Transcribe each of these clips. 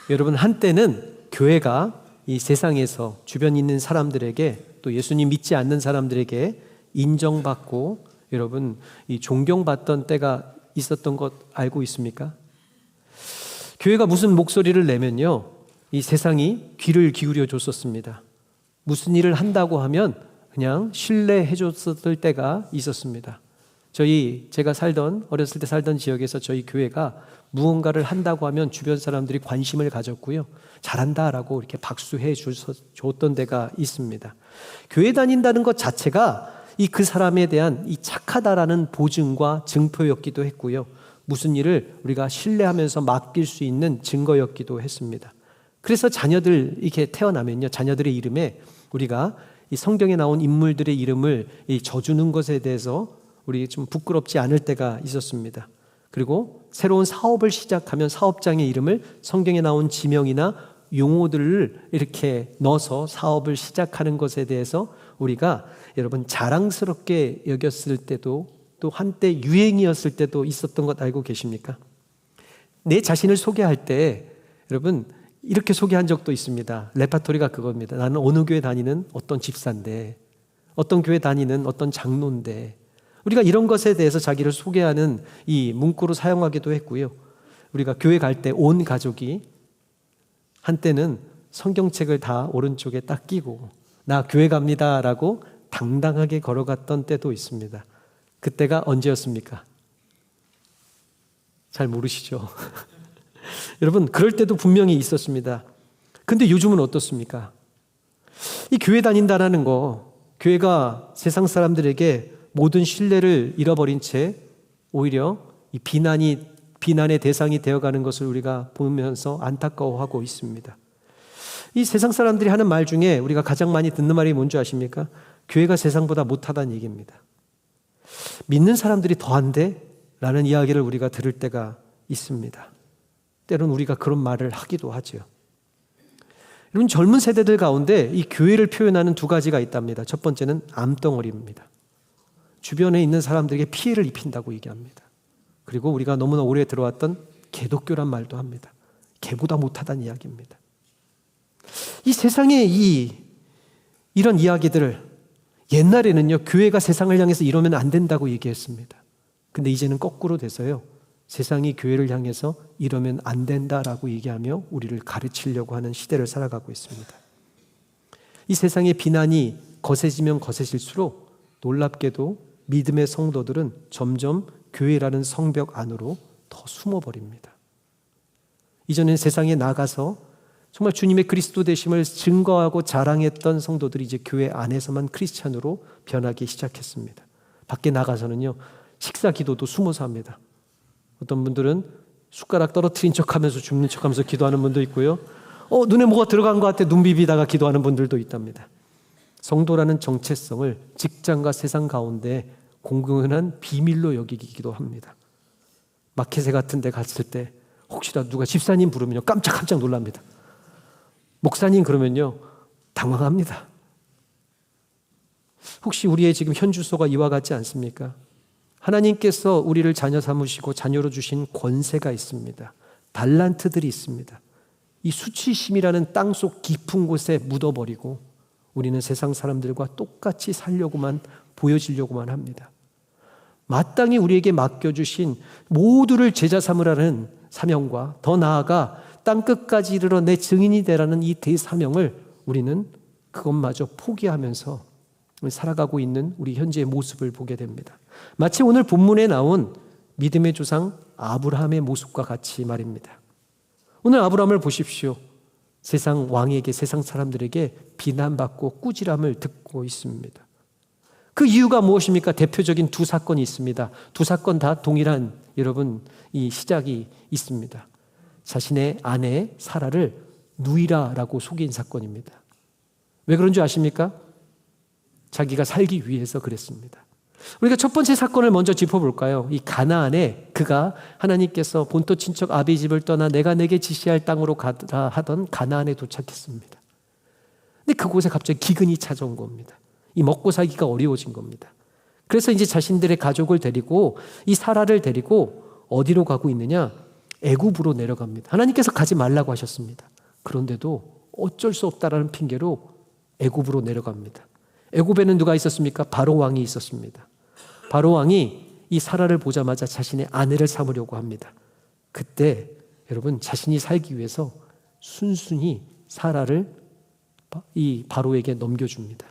여러분, 한때는 교회가 이 세상에서 주변 있는 사람들에게 또 예수님 믿지 않는 사람들에게 인정받고 여러분 이 존경받던 때가 있었던 것 알고 있습니까? 교회가 무슨 목소리를 내면요, 이 세상이 귀를 기울여 줬었습니다. 무슨 일을 한다고 하면 그냥 신뢰해 줬을 때가 있었습니다. 제가 어렸을 때 살던 지역에서 저희 교회가 무언가를 한다고 하면 주변 사람들이 관심을 가졌고요, 잘한다라고 이렇게 박수해 줬던 데가 있습니다. 교회 다닌다는 것 자체가 그 사람에 대한 이 착하다라는 보증과 증표였기도 했고요, 무슨 일을 우리가 신뢰하면서 맡길 수 있는 증거였기도 했습니다. 그래서 자녀들 이렇게 태어나면요, 자녀들의 이름에 우리가 이 성경에 나온 인물들의 이름을 져주는 것에 대해서 우리 좀 부끄럽지 않을 때가 있었습니다. 그리고 새로운 사업을 시작하면 사업장의 이름을 성경에 나온 지명이나 용어들을 이렇게 넣어서 사업을 시작하는 것에 대해서 우리가 여러분 자랑스럽게 여겼을 때도, 또 한때 유행이었을 때도 있었던 것 알고 계십니까? 내 자신을 소개할 때 여러분 이렇게 소개한 적도 있습니다. 레파토리가 그겁니다. 나는 어느 교회 다니는 어떤 집사인데, 어떤 교회 다니는 어떤 장로인데, 우리가 이런 것에 대해서 자기를 소개하는 이 문구로 사용하기도 했고요, 우리가 교회 갈 때 온 가족이 한때는 성경책을 다 오른쪽에 딱 끼고 나 교회 갑니다 라고 당당하게 걸어갔던 때도 있습니다. 그때가 언제였습니까? 잘 모르시죠? 여러분, 그럴 때도 분명히 있었습니다. 근데 요즘은 어떻습니까? 이 교회 다닌다라는 거, 교회가 세상 사람들에게 모든 신뢰를 잃어버린 채 오히려 이 비난의 대상이 되어가는 것을 우리가 보면서 안타까워하고 있습니다. 이 세상 사람들이 하는 말 중에 우리가 가장 많이 듣는 말이 뭔지 아십니까? 교회가 세상보다 못하다는 얘기입니다. 믿는 사람들이 더한데? 라는 이야기를 우리가 들을 때가 있습니다. 때로는 우리가 그런 말을 하기도 하죠. 여러분, 젊은 세대들 가운데 이 교회를 표현하는 두 가지가 있답니다. 첫 번째는 암덩어리입니다. 주변에 있는 사람들에게 피해를 입힌다고 얘기합니다. 그리고 우리가 너무나 오래 들어왔던 개독교란 말도 합니다. 개보다 못하다는 이야기입니다. 이 세상에 이런 이야기들을 옛날에는요, 교회가 세상을 향해서 이러면 안 된다고 얘기했습니다. 근데 이제는 거꾸로 돼서요, 세상이 교회를 향해서 이러면 안 된다라고 얘기하며 우리를 가르치려고 하는 시대를 살아가고 있습니다. 이 세상의 비난이 거세지면 거세질수록 놀랍게도 믿음의 성도들은 점점 교회라는 성벽 안으로 더 숨어버립니다. 이전엔 세상에 나가서 정말 주님의 그리스도 되심을 증거하고 자랑했던 성도들이 이제 교회 안에서만 크리스찬으로 변하기 시작했습니다. 밖에 나가서는요, 식사 기도도 숨어서 합니다. 어떤 분들은 숟가락 떨어뜨린 척하면서 죽는 척하면서 기도하는 분도 있고요, 눈에 뭐가 들어간 것 같아 눈 비비다가 기도하는 분들도 있답니다. 성도라는 정체성을 직장과 세상 가운데 공공연한 비밀로 여기기도 합니다. 마켓에 같은 데 갔을 때 혹시라도 누가 집사님 부르면요, 깜짝깜짝 놀랍니다. 목사님 그러면요, 당황합니다. 혹시 우리의 지금 현 주소가 이와 같지 않습니까? 하나님께서 우리를 자녀 삼으시고 자녀로 주신 권세가 있습니다. 달란트들이 있습니다. 이 수치심이라는 땅속 깊은 곳에 묻어버리고 우리는 세상 사람들과 똑같이 살려고만, 보여지려고만 합니다. 마땅히 우리에게 맡겨주신 모두를 제자 삼으라는 사명과 더 나아가 땅끝까지 이르러 내 증인이 되라는 이 대사명을 우리는 그것마저 포기하면서 살아가고 있는 우리 현재의 모습을 보게 됩니다. 마치 오늘 본문에 나온 믿음의 조상 아브라함의 모습과 같이 말입니다. 오늘 아브라함을 보십시오. 세상 왕에게, 세상 사람들에게 비난받고 꾸지람을 듣고 있습니다. 그 이유가 무엇입니까? 대표적인 두 사건이 있습니다. 두 사건 다 동일한 여러분 이 시작이 있습니다. 자신의 아내 사라를 누이라라고 속인 사건입니다. 왜 그런 줄 아십니까? 자기가 살기 위해서 그랬습니다. 우리가 첫 번째 사건을 먼저 짚어볼까요? 이 가나안에 그가 하나님께서 본토 친척 아비 집을 떠나 내가 내게 지시할 땅으로 가라 하던 가나안에 도착했습니다. 근데 그곳에 갑자기 기근이 찾아온 겁니다. 이 먹고 살기가 어려워진 겁니다. 그래서 이제 자신들의 가족을 데리고 이 사라를 데리고 어디로 가고 있느냐? 애굽으로 내려갑니다. 하나님께서 가지 말라고 하셨습니다. 그런데도 어쩔 수 없다라는 핑계로 애굽으로 내려갑니다. 애굽에는 누가 있었습니까? 바로 왕이 있었습니다. 바로 왕이 이 사라를 보자마자 자신의 아내를 삼으려고 합니다. 그때 여러분 자신이 살기 위해서 순순히 사라를 이 바로에게 넘겨줍니다.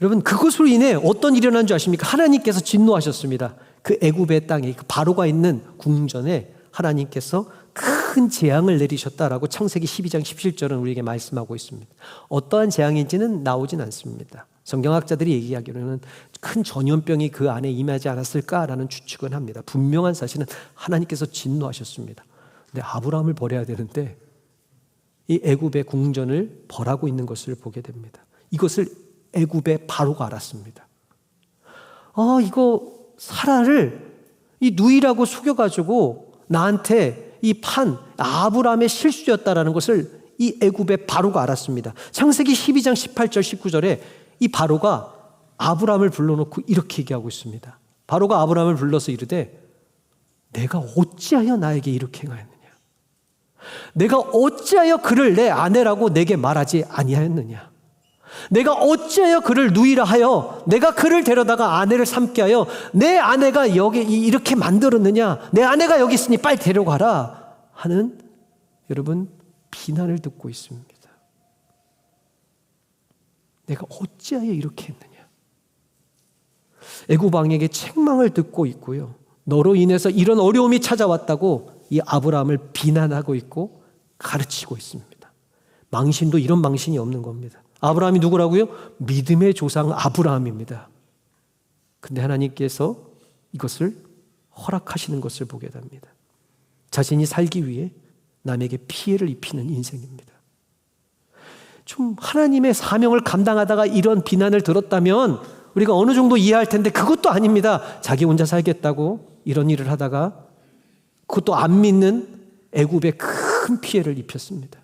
여러분 그것으로 인해 어떤 일이 일어난 줄 아십니까? 하나님께서 진노하셨습니다. 그 애굽의 땅에 그 바로가 있는 궁전에 하나님께서 큰 재앙을 내리셨다라고 창세기 12장 17절은 우리에게 말씀하고 있습니다. 어떠한 재앙인지는 나오진 않습니다. 성경학자들이 얘기하기로는 큰 전염병이 그 안에 임하지 않았을까라는 추측은 합니다. 분명한 사실은 하나님께서 진노하셨습니다. 근데 아브라함을 버려야 되는데 이 애굽의 궁전을 벌하고 있는 것을 보게 됩니다. 이것을 애굽의 바로가 알았습니다. 이거 사라를 이 누이라고 속여가지고 나한테 이 판 아브라함의 실수였다라는 것을 이 애굽의 바로가 알았습니다. 창세기 12장 18절 19절에 이 바로가 아브라함을 불러놓고 이렇게 얘기하고 있습니다. 바로가 아브라함을 불러서 이르되 내가 어찌하여 나에게 이렇게 행하였느냐? 내가 어찌하여 그를 내 아내라고 내게 말하지 아니하였느냐? 내가 어찌하여 그를 누이라 하여 내가 그를 데려다가 아내를 삼게 하여 내 아내가 여기 이렇게 만들었느냐? 내 아내가 여기 있으니 빨리 데려가라 하는 여러분 비난을 듣고 있습니다. 내가 어찌하여 이렇게 했느냐? 애굽 왕에게 책망을 듣고 있고요. 너로 인해서 이런 어려움이 찾아왔다고 이 아브라함을 비난하고 있고 가르치고 있습니다. 망신도 이런 망신이 없는 겁니다. 아브라함이 누구라고요? 믿음의 조상 아브라함입니다. 근데 하나님께서 이것을 허락하시는 것을 보게 됩니다. 자신이 살기 위해 남에게 피해를 입히는 인생입니다. 좀 하나님의 사명을 감당하다가 이런 비난을 들었다면 우리가 어느 정도 이해할 텐데 그것도 아닙니다. 자기 혼자 살겠다고 이런 일을 하다가 그것도 안 믿는 애굽에 큰 피해를 입혔습니다.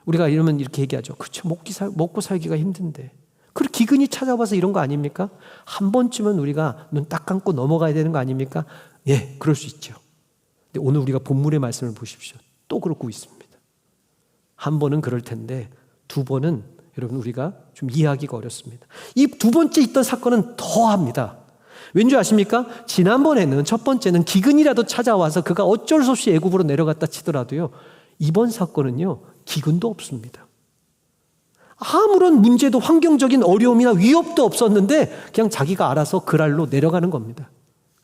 우리가 이러면 이렇게 얘기하죠. 그렇죠. 먹고 살기가 힘든데. 그리고 기근이 찾아와서 이런 거 아닙니까? 한 번쯤은 우리가 눈 딱 감고 넘어가야 되는 거 아닙니까? 예, 그럴 수 있죠. 근데 오늘 우리가 본문의 말씀을 보십시오. 또 그러고 있습니다. 한 번은 그럴 텐데 두 번은 여러분 우리가 좀 이해하기가 어렵습니다. 이 두 번째 있던 사건은 더합니다. 왠지 아십니까? 지난번에는 첫 번째는 기근이라도 찾아와서 그가 어쩔 수 없이 애굽으로 내려갔다 치더라도요. 이번 사건은요. 기근도 없습니다. 아무런 문제도 환경적인 어려움이나 위협도 없었는데 그냥 자기가 알아서 그랄로 내려가는 겁니다.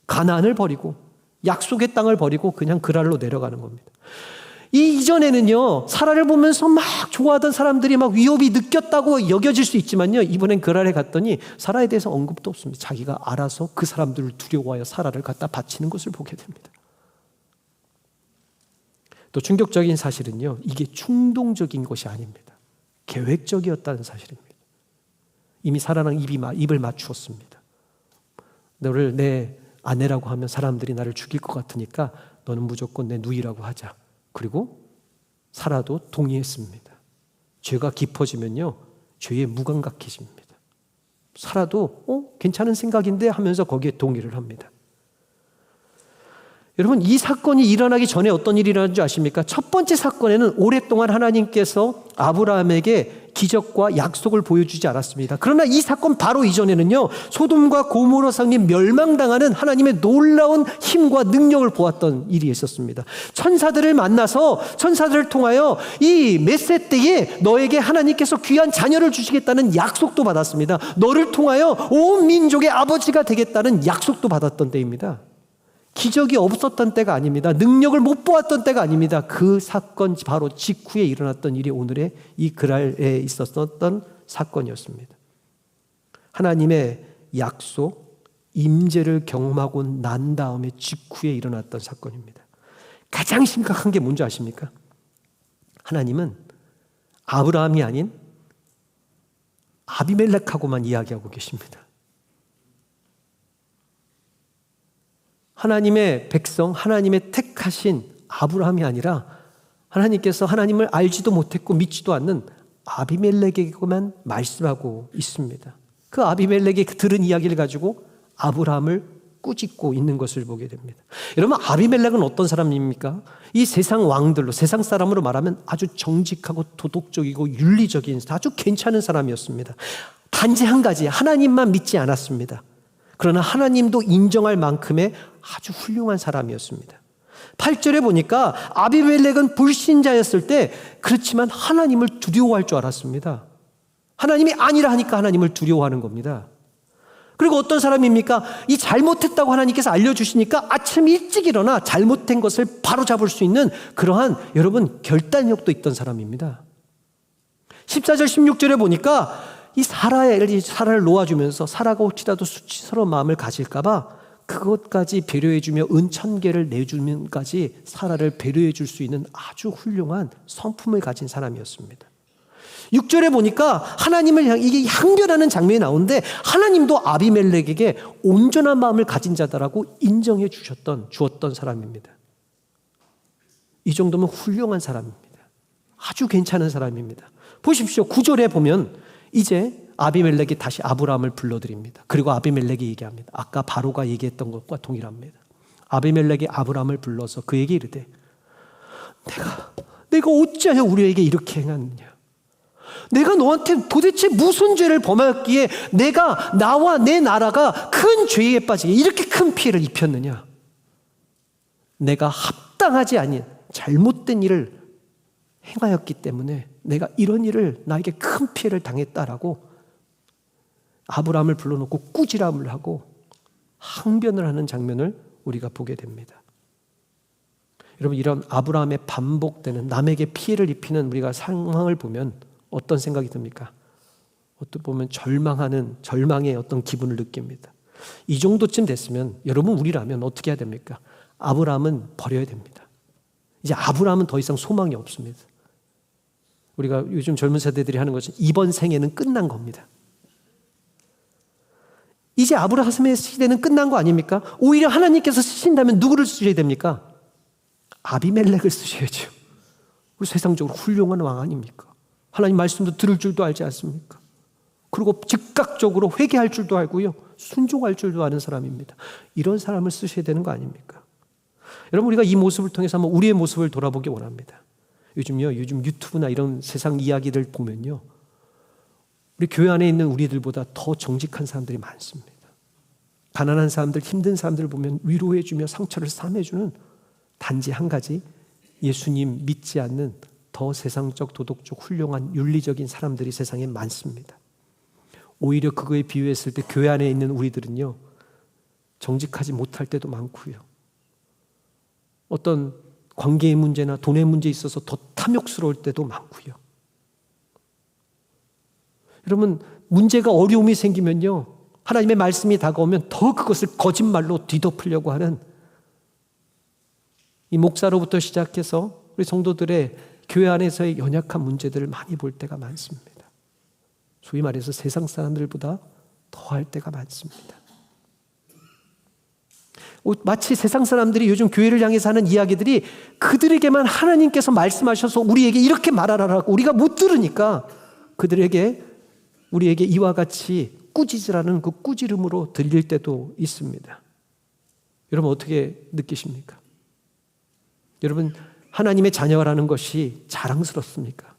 가나안을 버리고 약속의 땅을 버리고 그냥 그랄로 내려가는 겁니다. 이전에는요, 사라를 보면서 막 좋아하던 사람들이 막 위협이 느꼈다고 여겨질 수 있지만요, 이번엔 그랄에 갔더니 사라에 대해서 언급도 없습니다. 자기가 알아서 그 사람들을 두려워하여 사라를 갖다 바치는 것을 보게 됩니다. 또 충격적인 사실은요, 이게 충동적인 것이 아닙니다. 계획적이었다는 사실입니다. 이미 사라랑 입을 맞추었습니다. 너를 내 아내라고 하면 사람들이 나를 죽일 것 같으니까 너는 무조건 내 누이라고 하자. 그리고 사라도 동의했습니다. 죄가 깊어지면요, 죄에 무감각해집니다. 사라도 괜찮은 생각인데 하면서 거기에 동의를 합니다. 여러분, 이 사건이 일어나기 전에 어떤 일이 일어난 줄 아십니까? 첫 번째 사건에는 오랫동안 하나님께서 아브라함에게 기적과 약속을 보여주지 않았습니다. 그러나 이 사건 바로 이전에는요, 소돔과 고모라 성이 멸망당하는 하나님의 놀라운 힘과 능력을 보았던 일이 있었습니다. 천사들을 만나서 천사들을 통하여 이 메세 때에 너에게 하나님께서 귀한 자녀를 주시겠다는 약속도 받았습니다. 너를 통하여 온 민족의 아버지가 되겠다는 약속도 받았던 때입니다. 기적이 없었던 때가 아닙니다. 능력을 못 보았던 때가 아닙니다. 그 사건 바로 직후에 일어났던 일이 오늘의 이 그랄에 있었던 사건이었습니다. 하나님의 약속, 임재를 경험하고 난 다음에 직후에 일어났던 사건입니다. 가장 심각한 게 뭔지 아십니까? 하나님은 아브라함이 아닌 아비멜렉하고만 이야기하고 계십니다. 하나님의 백성, 하나님의 택하신 아브라함이 아니라 하나님께서 하나님을 알지도 못했고 믿지도 않는 아비멜렉에게만 말씀하고 있습니다. 그 아비멜렉이 들은 이야기를 가지고 아브라함을 꾸짖고 있는 것을 보게 됩니다. 여러분, 아비멜렉은 어떤 사람입니까? 이 세상 왕들로, 세상 사람으로 말하면 아주 정직하고 도덕적이고 윤리적인 아주 괜찮은 사람이었습니다. 단지 한 가지, 하나님만 믿지 않았습니다. 그러나 하나님도 인정할 만큼의 아주 훌륭한 사람이었습니다. 8절에 보니까 아비멜렉은 불신자였을 때 그렇지만 하나님을 두려워할 줄 알았습니다. 하나님이 아니라 하니까 하나님을 두려워하는 겁니다. 그리고 어떤 사람입니까? 이 잘못했다고 하나님께서 알려주시니까 아침 일찍 일어나 잘못된 것을 바로잡을 수 있는 그러한 여러분 결단력도 있던 사람입니다. 14절 16절에 보니까 이 사라를 놓아주면서 사라가 혹시라도 수치스러운 마음을 가질까 봐 그것까지 배려해주며 은 1000개를 내주면까지 사라를 배려해 줄 수 있는 아주 훌륭한 성품을 가진 사람이었습니다. 6절에 보니까 하나님을 향해 이게 항변하는 장면이 나오는데 하나님도 아비멜렉에게 온전한 마음을 가진 자다라고 인정해 주었던 사람입니다. 이 정도면 훌륭한 사람입니다. 아주 괜찮은 사람입니다. 보십시오. 9절에 보면 이제 아비멜렉이 다시 아브라함을 불러드립니다. 그리고 아비멜렉이 얘기합니다. 아까 바로가 얘기했던 것과 동일합니다. 아비멜렉이 아브라함을 불러서 그에게 이르되 내가 어찌하여 우리에게 이렇게 행하느냐? 내가 너한테 도대체 무슨 죄를 범하였기에 내가 나와 내 나라가 큰 죄에 빠지게 이렇게 큰 피해를 입혔느냐? 내가 합당하지 아닌 잘못된 일을 행하였기 때문에 내가 이런 일을 나에게 큰 피해를 당했다라고 아브라함을 불러놓고 꾸지람을 하고 항변을 하는 장면을 우리가 보게 됩니다. 여러분, 이런 아브라함의 반복되는 남에게 피해를 입히는 우리가 상황을 보면 어떤 생각이 듭니까? 어떻게 보면 절망의 어떤 기분을 느낍니다. 이 정도쯤 됐으면 여러분 우리라면 어떻게 해야 됩니까? 아브라함은 버려야 됩니다. 이제 아브라함은 더 이상 소망이 없습니다. 우리가 요즘 젊은 세대들이 하는 것은 이번 생애는 끝난 겁니다. 이제 아브라함의 시대는 끝난 거 아닙니까? 오히려 하나님께서 쓰신다면 누구를 쓰셔야 됩니까? 아비멜렉을 쓰셔야죠. 우리 세상적으로 훌륭한 왕 아닙니까? 하나님 말씀도 들을 줄도 알지 않습니까? 그리고 즉각적으로 회개할 줄도 알고요, 순종할 줄도 아는 사람입니다. 이런 사람을 쓰셔야 되는 거 아닙니까? 여러분, 우리가 이 모습을 통해서 한번 우리의 모습을 돌아보기 원합니다. 요즘 유튜브나 이런 세상 이야기를 보면요, 우리 교회 안에 있는 우리들보다 더 정직한 사람들이 많습니다. 가난한 사람들, 힘든 사람들을 보면 위로해주며 상처를 싸매주는 단지 한 가지, 예수님 믿지 않는 더 세상적, 도덕적, 훌륭한 윤리적인 사람들이 세상에 많습니다. 오히려 그거에 비유했을 때 교회 안에 있는 우리들은요, 정직하지 못할 때도 많고요, 어떤 관계의 문제나 돈의 문제에 있어서 더 탐욕스러울 때도 많고요. 여러분, 문제가 어려움이 생기면요, 하나님의 말씀이 다가오면 더 그것을 거짓말로 뒤덮으려고 하는, 이 목사로부터 시작해서 우리 성도들의 교회 안에서의 연약한 문제들을 많이 볼 때가 많습니다. 소위 말해서 세상 사람들보다 더할 때가 많습니다. 마치 세상 사람들이 요즘 교회를 향해서 하는 이야기들이 그들에게만 하나님께서 말씀하셔서 우리에게 이렇게 말하라고 우리가 못 들으니까 우리에게 이와 같이 꾸짖으라는 그 꾸지름으로 들릴 때도 있습니다. 여러분, 어떻게 느끼십니까? 여러분, 하나님의 자녀라는 것이 자랑스럽습니까?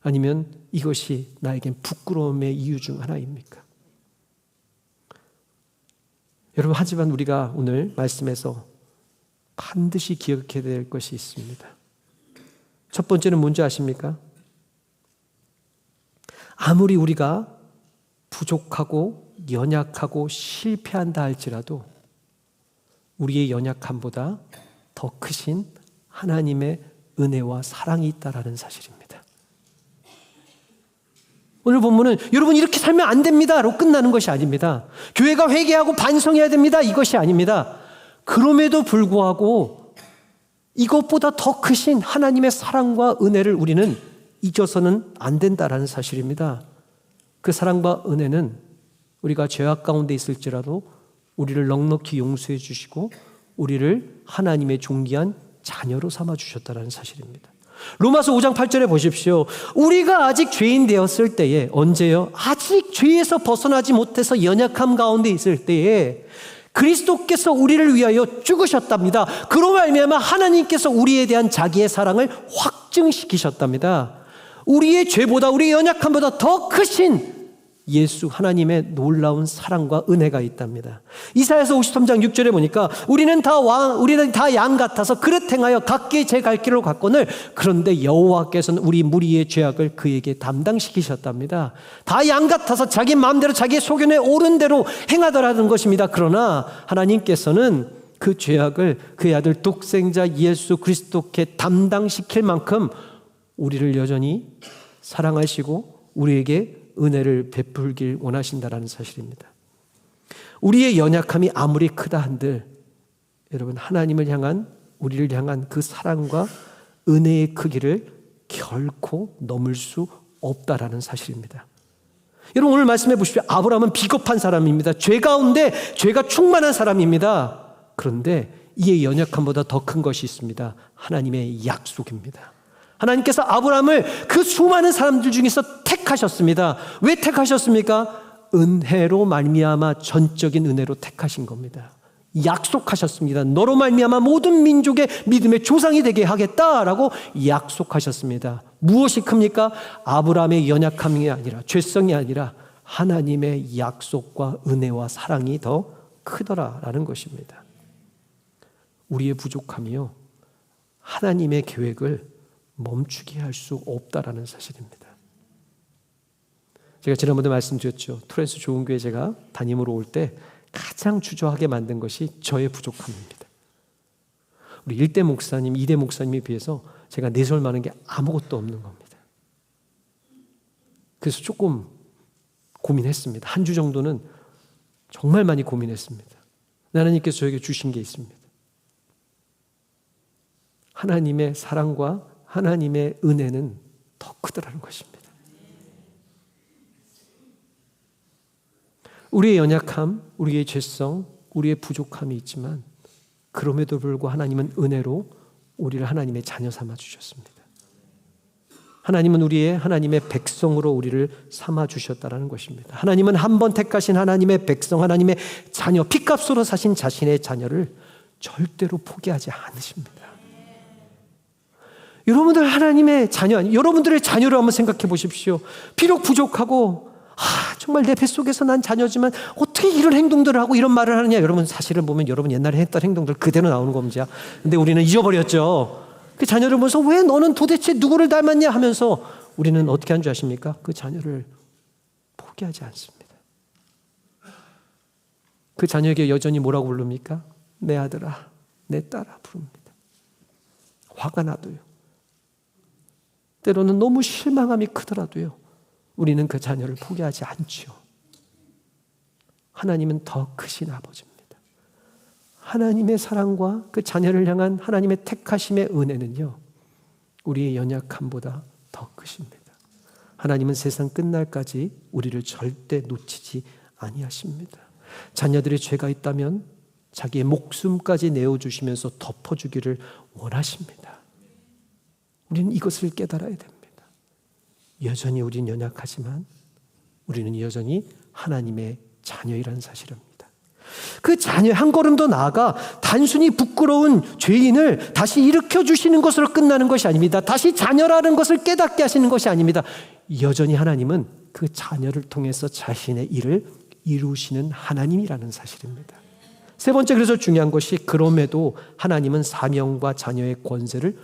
아니면 이것이 나에겐 부끄러움의 이유 중 하나입니까? 여러분, 하지만 우리가 오늘 말씀에서 반드시 기억해야 될 것이 있습니다. 첫 번째는 뭔지 아십니까? 아무리 우리가 부족하고 연약하고 실패한다 할지라도 우리의 연약함보다 더 크신 하나님의 은혜와 사랑이 있다라는 사실입니다. 오늘 본문은 여러분 이렇게 살면 안 됩니다로 끝나는 것이 아닙니다. 교회가 회개하고 반성해야 됩니다, 이것이 아닙니다. 그럼에도 불구하고 이것보다 더 크신 하나님의 사랑과 은혜를 우리는 잊어서는 안 된다라는 사실입니다. 그 사랑과 은혜는 우리가 죄악 가운데 있을지라도 우리를 넉넉히 용서해 주시고 우리를 하나님의 존귀한 자녀로 삼아 주셨다는 사실입니다. 로마서 5장 8절에 보십시오. 우리가 아직 죄인 되었을 때에, 언제요? 아직 죄에서 벗어나지 못해서 연약함 가운데 있을 때에 그리스도께서 우리를 위하여 죽으셨답니다. 그로 말미암아 하나님께서 우리에 대한 자기의 사랑을 확증시키셨답니다. 우리의 죄보다, 우리의 연약함보다 더 크신 예수 하나님의 놀라운 사랑과 은혜가 있답니다. 이사야서 53장 6절에 보니까 우리는 다 양 같아서 그릇 행하여 각기 제 갈 길로 갔거늘 그런데 여호와께서는 우리 무리의 죄악을 그에게 담당시키셨답니다. 다 양 같아서 자기 마음대로 자기의 소견에 옳은 대로 행하더라는 것입니다. 그러나 하나님께서는 그 죄악을 그의 아들 독생자 예수 그리스도께 담당시킬 만큼 우리를 여전히 사랑하시고 우리에게 은혜를 베풀길 원하신다라는 사실입니다. 우리의 연약함이 아무리 크다 한들 여러분 우리를 향한 그 사랑과 은혜의 크기를 결코 넘을 수 없다라는 사실입니다. 여러분 오늘 말씀해 보십시오. 아브라함은 비겁한 사람입니다. 죄 가운데 죄가 충만한 사람입니다. 그런데 이의 연약함보다 더 큰 것이 있습니다. 하나님의 약속입니다. 하나님께서 아브라함을 그 수많은 사람들 중에서 택하셨습니다. 왜 택하셨습니까? 은혜로 말미암아 전적인 은혜로 택하신 겁니다. 약속하셨습니다. 너로 말미암아 모든 민족의 믿음의 조상이 되게 하겠다라고 약속하셨습니다. 무엇이 큽니까? 아브라함의 연약함이 아니라 죄성이 아니라 하나님의 약속과 은혜와 사랑이 더 크더라라는 것입니다. 우리의 부족함이요 하나님의 계획을 멈추게 할 수 없다라는 사실입니다. 제가 지난번에 말씀드렸죠. 토렌스 좋은 교회 제가 담임으로 올 때 가장 주저하게 만든 것이 저의 부족함입니다. 우리 1대 목사님, 2대 목사님에 비해서 제가 내세울 만한 게 아무것도 없는 겁니다. 그래서 조금 고민했습니다. 한 주 정도는 정말 많이 고민했습니다. 하나님께서 저에게 주신 게 있습니다. 하나님의 사랑과 하나님의 은혜는 더 크더라는 것입니다. 우리의 연약함, 우리의 죄성, 우리의 부족함이 있지만 그럼에도 불구하고 하나님은 은혜로 우리를 하나님의 자녀 삼아 주셨습니다. 하나님은 하나님의 백성으로 우리를 삼아 주셨다는 것입니다. 하나님은 한 번 택하신 하나님의 백성, 하나님의 자녀, 핏값으로 사신 자신의 자녀를 절대로 포기하지 않으십니다. 여러분들 하나님의 자녀, 여러분들의 자녀를 한번 생각해 보십시오. 비록 부족하고 정말 내 뱃속에서 난 자녀지만 어떻게 이런 행동들을 하고 이런 말을 하느냐. 여러분 사실을 보면 여러분 옛날에 했던 행동들 그대로 나오는 겁니다. 근데 우리는 잊어버렸죠. 그 자녀를 보면서 왜 너는 도대체 누구를 닮았냐 하면서 우리는 어떻게 한 줄 아십니까? 그 자녀를 포기하지 않습니다. 그 자녀에게 여전히 뭐라고 부릅니까? 내 아들아, 내 딸아 부릅니다. 화가 나도요. 때로는 너무 실망함이 크더라도요. 우리는 그 자녀를 포기하지 않죠. 하나님은 더 크신 아버지입니다. 하나님의 사랑과 그 자녀를 향한 하나님의 택하심의 은혜는요. 우리의 연약함보다 더 크십니다. 하나님은 세상 끝날까지 우리를 절대 놓치지 아니하십니다. 자녀들의 죄가 있다면 자기의 목숨까지 내어주시면서 덮어주기를 원하십니다. 우리는 이것을 깨달아야 됩니다. 여전히 우리는 연약하지만 우리는 여전히 하나님의 자녀이라는 사실입니다. 그 자녀 한 걸음 더 나아가 단순히 부끄러운 죄인을 다시 일으켜주시는 것으로 끝나는 것이 아닙니다. 다시 자녀라는 것을 깨닫게 하시는 것이 아닙니다. 여전히 하나님은 그 자녀를 통해서 자신의 일을 이루시는 하나님이라는 사실입니다. 세 번째, 그래서 중요한 것이 그럼에도 하나님은 사명과 자녀의 권세를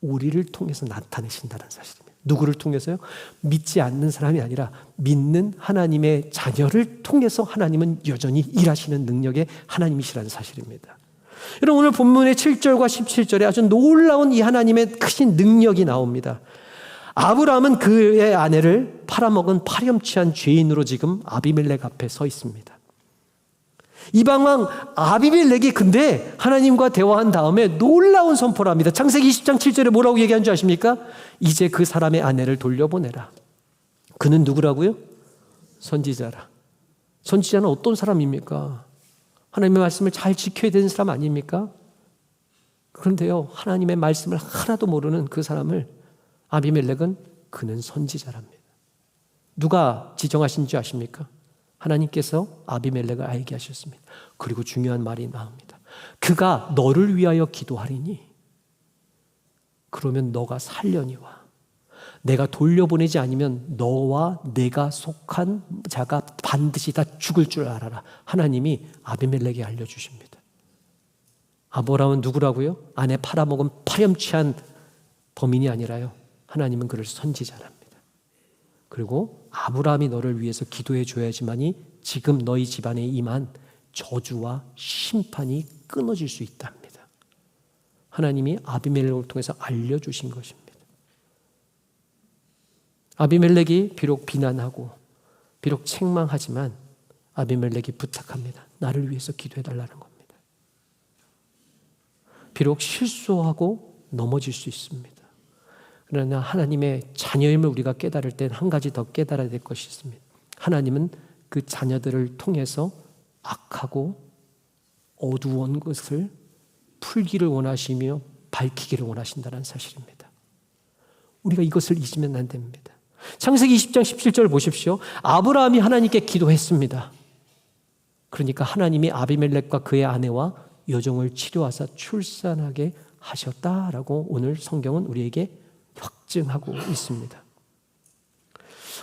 우리를 통해서 나타내신다는 사실입니다. 누구를 통해서요? 믿지 않는 사람이 아니라 믿는 하나님의 자녀를 통해서 하나님은 여전히 일하시는 능력의 하나님이시라는 사실입니다. 여러분 오늘 본문의 7절과 17절에 아주 놀라운 이 하나님의 크신 능력이 나옵니다. 아브라함은 그의 아내를 팔아먹은 파렴치한 죄인으로 지금 아비멜렉 앞에 서 있습니다. 이방왕 아비멜렉이 근데 하나님과 대화한 다음에 놀라운 선포를 합니다. 창세기 20장 7절에 뭐라고 얘기한 줄 아십니까? 이제 그 사람의 아내를 돌려보내라. 그는 누구라고요? 선지자라. 선지자는 어떤 사람입니까? 하나님의 말씀을 잘 지켜야 되는 사람 아닙니까? 그런데요, 하나님의 말씀을 하나도 모르는 그 사람을 아비멜렉은 그는 선지자랍니다. 누가 지정하신 줄 아십니까? 하나님께서 아비멜렉을 알게 하셨습니다. 그리고 중요한 말이 나옵니다. 그가 너를 위하여 기도하리니 그러면 너가 살려니와 내가 돌려보내지 않으면 너와 내가 속한 자가 반드시 다 죽을 줄 알아라. 하나님이 아비멜렉에게 알려주십니다. 아브라함은 누구라고요? 아내 팔아먹은 파렴치한 범인이 아니라요. 하나님은 그를 선지자랍니다. 그리고 아브라함이 너를 위해서 기도해 줘야지만이 지금 너희 집안에 임한 저주와 심판이 끊어질 수 있답니다. 하나님이 아비멜렉을 통해서 알려주신 것입니다. 아비멜렉이 비록 비난하고 비록 책망하지만 아비멜렉이 부탁합니다. 나를 위해서 기도해달라는 겁니다. 비록 실수하고 넘어질 수 있습니다. 그러나 하나님의 자녀임을 우리가 깨달을 땐 한 가지 더 깨달아야 될 것이 있습니다. 하나님은 그 자녀들을 통해서 악하고 어두운 것을 풀기를 원하시며 밝히기를 원하신다는 사실입니다. 우리가 이것을 잊으면 안 됩니다. 창세기 20장 17절 보십시오. 아브라함이 하나님께 기도했습니다. 그러니까 하나님이 아비멜렉과 그의 아내와 여종을 치료하사 출산하게 하셨다라고 오늘 성경은 우리에게 확증하고 있습니다.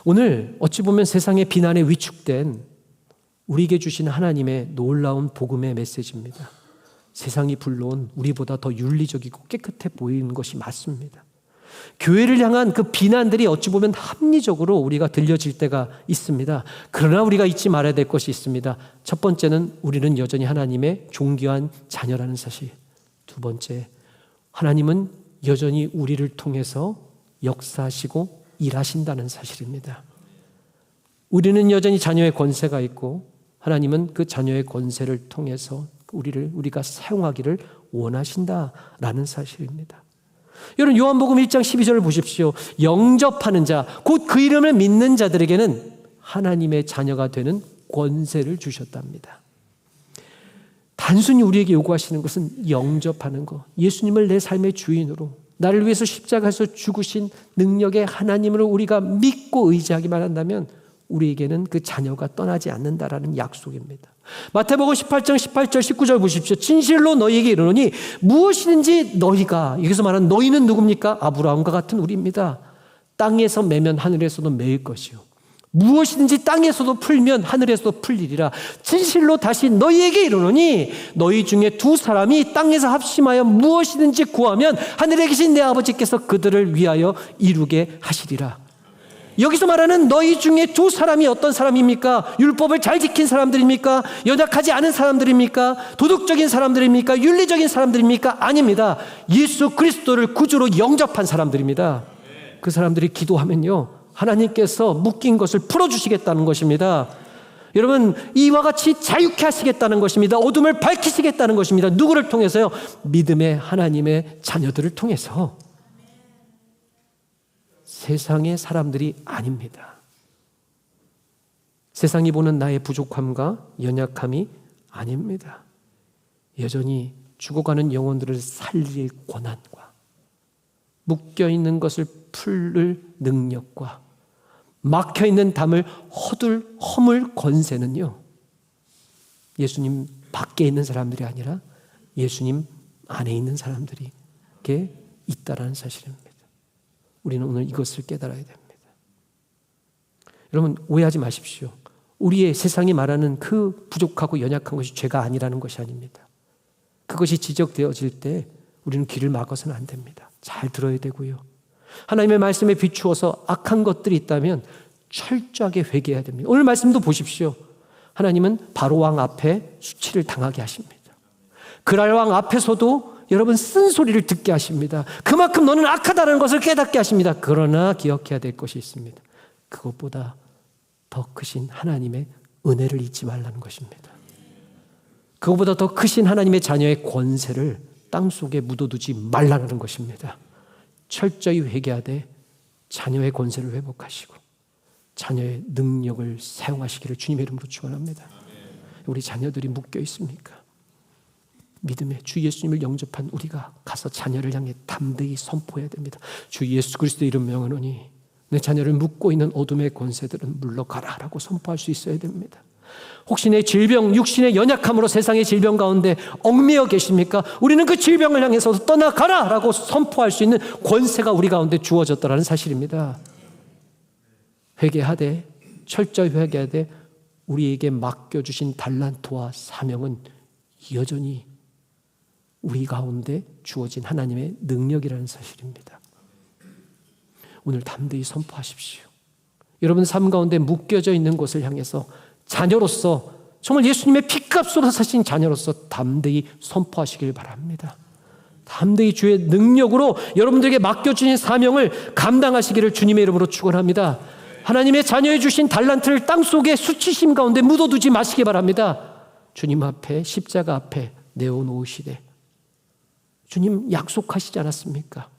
오늘 어찌 보면 세상의 비난에 위축된 우리에게 주신 하나님의 놀라운 복음의 메시지입니다. 세상이 불러온 우리보다 더 윤리적이고 깨끗해 보이는 것이 맞습니다. 교회를 향한 그 비난들이 어찌 보면 합리적으로 우리가 들려질 때가 있습니다. 그러나 우리가 잊지 말아야 될 것이 있습니다. 첫 번째는 우리는 여전히 하나님의 존귀한 자녀라는 사실. 두 번째, 하나님은 여전히 우리를 통해서 역사하시고 일하신다는 사실입니다. 우리는 여전히 자녀의 권세가 있고 하나님은 그 자녀의 권세를 통해서 우리가 사용하기를 원하신다라는 사실입니다. 여러분 요한복음 1장 12절을 보십시오. 영접하는 자, 곧 그 이름을 믿는 자들에게는 하나님의 자녀가 되는 권세를 주셨답니다. 단순히 우리에게 요구하시는 것은 영접하는 것, 예수님을 내 삶의 주인으로 나를 위해서 십자가에서 죽으신 능력의 하나님으로 우리가 믿고 의지하기만 한다면 우리에게는 그 자녀가 떠나지 않는다라는 약속입니다. 마태복음 18장 18절 19절 보십시오. 진실로 너희에게 이르노니 무엇이든지 너희가, 여기서 말하는 너희는 누굽니까? 아브라함과 같은 우리입니다. 땅에서 매면 하늘에서도 매일 것이요 무엇이든지 땅에서도 풀면 하늘에서도 풀리리라. 진실로 다시 너희에게 이르노니 너희 중에 두 사람이 땅에서 합심하여 무엇이든지 구하면 하늘에 계신 내 아버지께서 그들을 위하여 이루게 하시리라. 여기서 말하는 너희 중에 두 사람이 어떤 사람입니까? 율법을 잘 지킨 사람들입니까? 연약하지 않은 사람들입니까? 도덕적인 사람들입니까? 윤리적인 사람들입니까? 아닙니다. 예수 그리스도를 구주로 영접한 사람들입니다. 그 사람들이 기도하면요 하나님께서 묶인 것을 풀어주시겠다는 것입니다. 여러분 이와 같이 자유케 하시겠다는 것입니다. 어둠을 밝히시겠다는 것입니다. 누구를 통해서요? 믿음의 하나님의 자녀들을 통해서. 세상의 사람들이 아닙니다. 세상이 보는 나의 부족함과 연약함이 아닙니다. 여전히 죽어가는 영혼들을 살릴 권한과 묶여있는 것을 풀을 능력과 막혀있는 담을 허물 권세는요 예수님 밖에 있는 사람들이 아니라 예수님 안에 있는 사람들에게 있다라는 사실입니다. 우리는 오늘 이것을 깨달아야 됩니다. 여러분 오해하지 마십시오. 우리의 세상이 말하는 그 부족하고 연약한 것이 죄가 아니라는 것이 아닙니다. 그것이 지적되어질 때 우리는 귀를 막아서는 안 됩니다. 잘 들어야 되고요. 하나님의 말씀에 비추어서 악한 것들이 있다면 철저하게 회개해야 됩니다. 오늘 말씀도 보십시오. 하나님은 바로왕 앞에 수치를 당하게 하십니다. 그랄왕 앞에서도 여러분 쓴소리를 듣게 하십니다. 그만큼 너는 악하다는 것을 깨닫게 하십니다. 그러나 기억해야 될 것이 있습니다. 그것보다 더 크신 하나님의 은혜를 잊지 말라는 것입니다. 그것보다 더 크신 하나님의 자녀의 권세를 땅속에 묻어두지 말라는 것입니다. 철저히 회개하되 자녀의 권세를 회복하시고 자녀의 능력을 사용하시기를 주님의 이름으로 축원합니다. 우리 자녀들이 묶여 있습니까? 믿음의 주 예수님을 영접한 우리가 가서 자녀를 향해 담대히 선포해야 됩니다. 주 예수 그리스도 이름 명하노니 내 자녀를 묶고 있는 어둠의 권세들은 물러가라라고 선포할 수 있어야 됩니다. 혹시 내 질병, 육신의 연약함으로 세상의 질병 가운데 얽매여 계십니까? 우리는 그 질병을 향해서 떠나가라! 라고 선포할 수 있는 권세가 우리 가운데 주어졌다는 사실입니다. 회개하되, 철저히 회개하되 우리에게 맡겨주신 달란트와 사명은 여전히 우리 가운데 주어진 하나님의 능력이라는 사실입니다. 오늘 담대히 선포하십시오. 여러분 삶 가운데 묶여져 있는 곳을 향해서 자녀로서 정말 예수님의 피값으로 사신 자녀로서 담대히 선포하시길 바랍니다. 담대히 주의 능력으로 여러분들에게 맡겨주신 사명을 감당하시기를 주님의 이름으로 축원합니다. 하나님의 자녀에 주신 달란트를 땅속에 수치심 가운데 묻어두지 마시기 바랍니다. 주님 앞에, 십자가 앞에 내어놓으시되, 주님 약속하시지 않았습니까?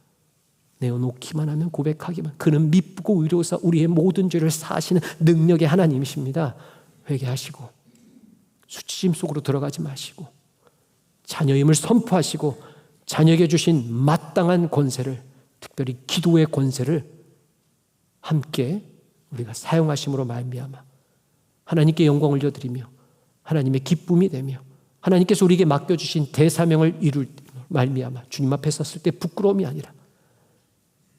내어놓기만 하면, 고백하기만, 그는 미쁘고 의로우사 우리의 모든 죄를 사하시는 능력의 하나님이십니다. 회개하시고 수치심 속으로 들어가지 마시고 자녀임을 선포하시고 자녀에게 주신 마땅한 권세를, 특별히 기도의 권세를 함께 우리가 사용하심으로 말미암아 하나님께 영광을 올려드리며 하나님의 기쁨이 되며 하나님께서 우리에게 맡겨주신 대사명을 이룰 말미암아 주님 앞에 섰을 때 부끄러움이 아니라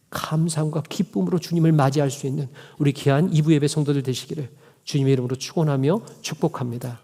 감사함과 기쁨으로 주님을 맞이할 수 있는 우리 귀한 이부 예배 성도들 되시기를 주님의 이름으로 축원하며 축복합니다.